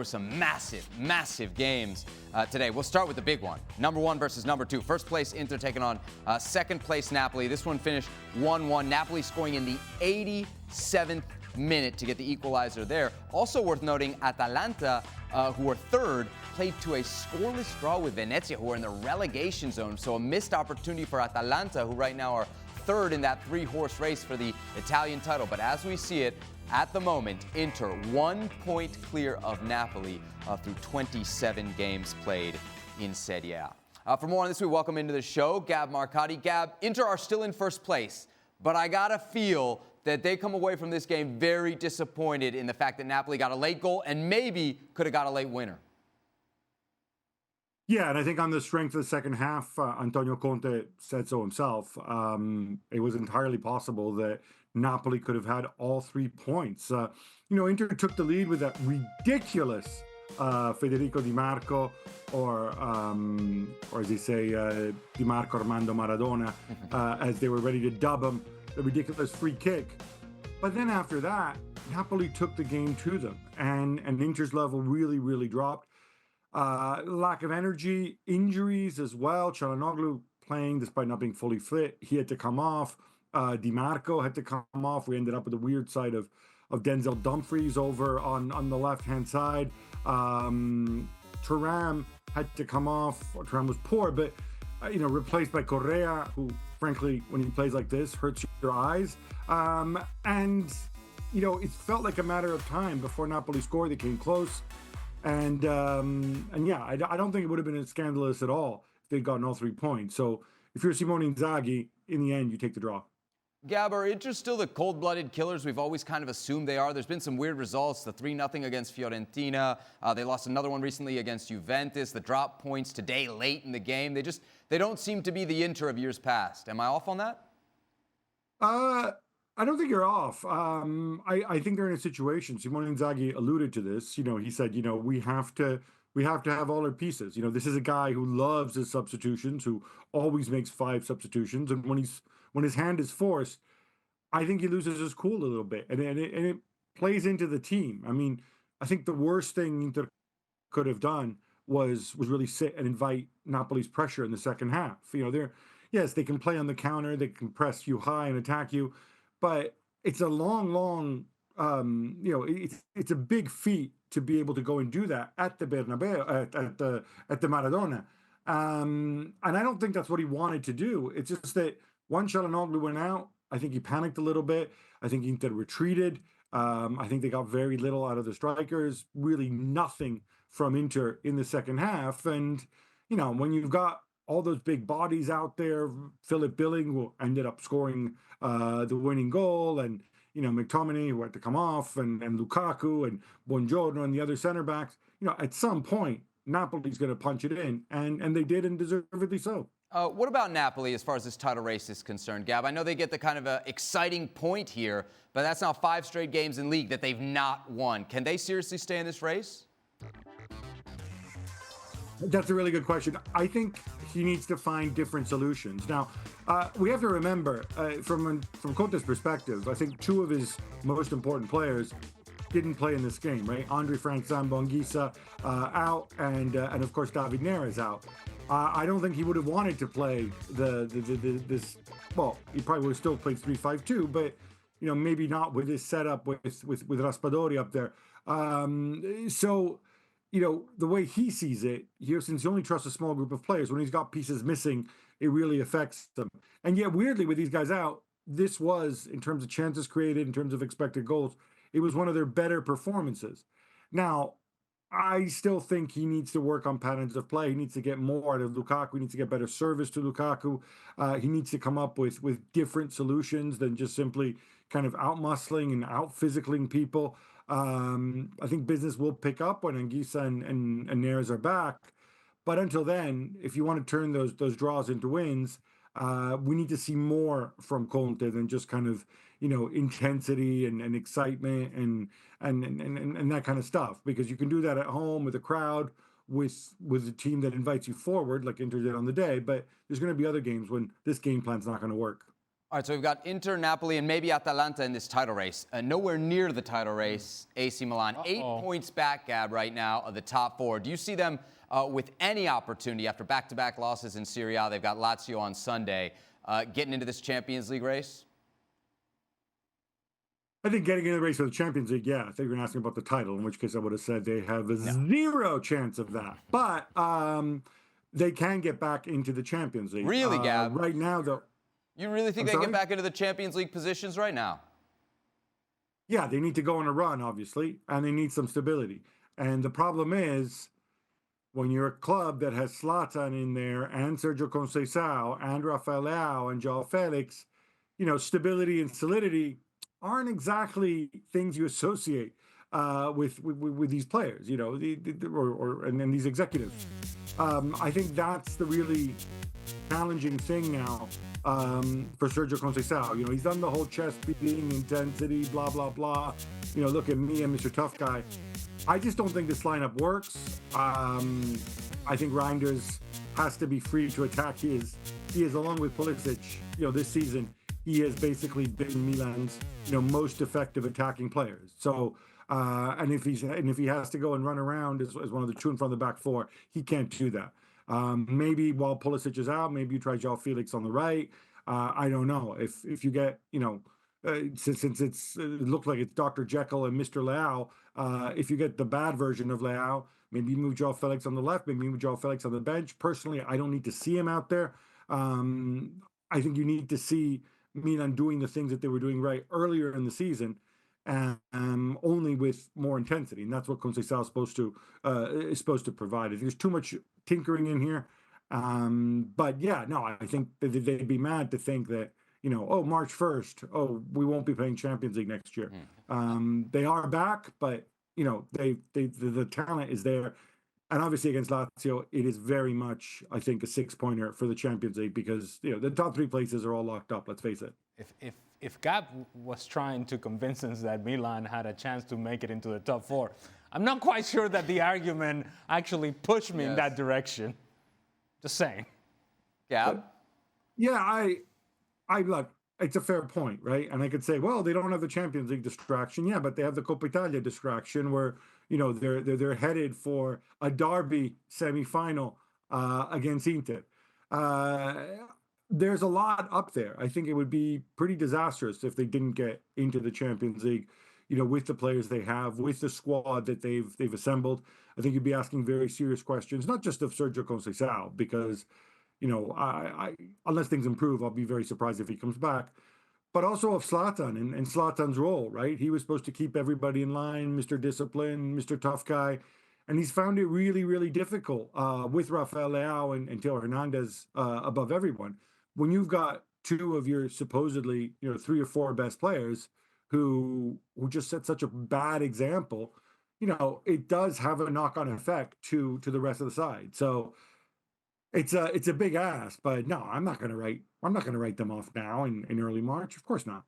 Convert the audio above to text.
were some massive games today. We'll start with the big one. Number 1 versus number 2. First place Inter taking on second place Napoli. This one finished 1-1. Napoli scoring in the 87th minute to get the equalizer there. Also worth noting, Atalanta, who were third, played to a scoreless draw with Venezia, who are in the relegation zone. So a missed opportunity for Atalanta, who right now are third in that 3-horse race for the Italian title. But as we see it, at the moment, Inter 1 point clear of Napoli through 27 games played in Serie A. For more on this, we welcome into the show Gab Marcotti. Gab, Inter are still in first place, but I gotta feel that they come away from this game very disappointed in the fact that Napoli got a late goal and maybe could have got a late winner. Yeah, and I think on the strength of the second half, Antonio Conte said so himself. It was entirely possible that Napoli could have had all 3 points. Inter took the lead with that ridiculous Federico Di Marco, or as they say, Di Marco Armando Maradona, as they were ready to dub him, the ridiculous free kick. But then after that, Napoli took the game to them, and Inter's level really dropped. Lack of energy, injuries as well. Çalhanoğlu playing despite not being fully fit. He had to come off. Di Marco had to come off. We ended up with the weird side of Denzel Dumfries over on the left-hand side. Thuram had to come off. Thuram was poor, but replaced by Correa, who frankly, when he plays like this, hurts your eyes. It felt like a matter of time before Napoli scored. They came close. And yeah, I don't think it would have been scandalous at all if they'd gotten all 3 points. So if you're Simone Inzaghi, in the end, you take the draw. Gab, are Inter still the cold-blooded killers we've always kind of assumed they are? There's been some weird results. The 3-0 against Fiorentina. They lost another one recently against Juventus. The drop points today late in the game. They don't seem to be the Inter of years past. Am I off on that? I don't think you're off. I think they're in a situation. Simone Inzaghi alluded to this. He said, we have to have all our pieces. This is a guy who loves his substitutions, who always makes 5 substitutions, and when his hand is forced, I think he loses his cool a little bit, and it plays into the team. I mean, I think the worst thing Inter could have done was really sit and invite Napoli's pressure in the second half. They can play on the counter, they can press you high and attack you, but it's a long, it's a big feat to be able to go and do that at the Bernabeu, at the Maradona. And I don't think that's what he wanted to do. It's just that once Çalhanoğlu went out, I think he panicked a little bit. I think Inter retreated. I think they got very little out of the strikers, really nothing from Inter in the second half. And, when you've got all those big bodies out there, Philip Billing, who ended up scoring the winning goal, and McTominay, who had to come off, and Lukaku and Buongiorno and the other center backs, at some point Napoli's going to punch it in, and they did, and deservedly so. What about Napoli as far as this title race is concerned, Gab? I know they get the kind of exciting point here, but that's now 5 straight games in league that they've not won. Can they seriously stay in this race? That's a really good question. I think he needs to find different solutions. Now, we have to remember, from Conte's perspective, I think 2 of his most important players didn't play in this game, right? Andre Frank Zambonghisa out, and of course David Neres out. I don't think he would have wanted to play this. Well, he probably would have still played 3-5-2, but maybe not with this setup with Raspadori up there. The way he sees it, since he only trusts a small group of players, when he's got pieces missing, it really affects them. And yet, weirdly, with these guys out, this was, in terms of chances created, in terms of expected goals, it was one of their better performances. Now, I still think he needs to work on patterns of play. He needs to get more out of Lukaku. He needs to get better service to Lukaku. He needs to come up with different solutions than just simply kind of out-muscling and out-physicaling people. I think business will pick up when Anguissa and Neres are back. But until then, if you want to turn those draws into wins, we need to see more from Conte than just kind of, intensity and excitement and that kind of stuff. Because you can do that at home with a crowd, with a team that invites you forward, like Inter did on the day. But there's going to be other games when this game plan's not going to work. All right, so we've got Inter, Napoli, and maybe Atalanta in this title race. Nowhere near the title race, AC Milan. 8 points back, Gab, right now of the top 4. Do you see them with any opportunity after back-to-back losses in Serie A? They've got Lazio on Sunday, getting into this Champions League race? I think getting in the race for the Champions League, yeah. I think you're going to ask me about the title, in which case I would have said they have a zero chance of that. But they can get back into the Champions League. Really, Gab? Right now, though. You really think they get back into the Champions League positions right now? Yeah, they need to go on a run, obviously, and they need some stability. And the problem is, when you're a club that has Zlatan in there, and Sergio Conceição, and Rafael Leao, and João Felix, stability and solidity aren't exactly things you associate with these players, and these executives. I think that's the really challenging thing now for Sergio Conceição. He's done the whole chest beating, intensity, blah, blah, blah. Look at me, I'm Mr. Tough Guy. I just don't think this lineup works. I think Reinders has to be free to attack. He is along with Pulisic, this season, he has basically been Milan's, most effective attacking players. So, and if he has to go and run around as one of the two in front of the back 4, he can't do that. Maybe while Pulisic is out, maybe you try João Felix on the right. I don't know if you get, since it looked like it's Dr. Jekyll and Mr. Leao. If you get the bad version of Leao, maybe you move João Felix on the left, maybe you move João Felix on the bench. Personally, I don't need to see him out there. I think you need to see Milan doing the things that they were doing right earlier in the season, only with more intensity, and that's what Conceição is supposed to provide. There's too much tinkering in here, but yeah, no, I think they'd be mad to think that March 1st, we won't be playing Champions League next year. They are back, but the talent is there. And obviously against Lazio, it is very much, I think, a 6-pointer for the Champions League because the top 3 places are all locked up. Let's face it. If Gab was trying to convince us that Milan had a chance to make it into the top 4, I'm not quite sure that the argument actually pushed me in that direction. Just saying. Gab? Yeah, I look. It's a fair point, right? And I could say, well, they don't have the Champions League distraction. Yeah, but they have the Coppa Italia distraction where, they're headed for a derby semifinal against Inter. There's a lot up there. I think it would be pretty disastrous if they didn't get into the Champions League, with the players they have, with the squad that they've assembled. I think you'd be asking very serious questions, not just of Sergio Conceição, because I unless things improve, I'll be very surprised if he comes back. But also of Zlatan and Zlatan's role, right? He was supposed to keep everybody in line, Mr. Discipline, Mr. Tough Guy. And he's found it really, really difficult with Rafael Leao and Theo Hernandez above everyone. When you've got 2 of your supposedly, 3 or 4 best players who just set such a bad example, it does have a knock-on effect to the rest of the side. So it's a big ask, but no, I'm not going to write them off now in early March. Of course not.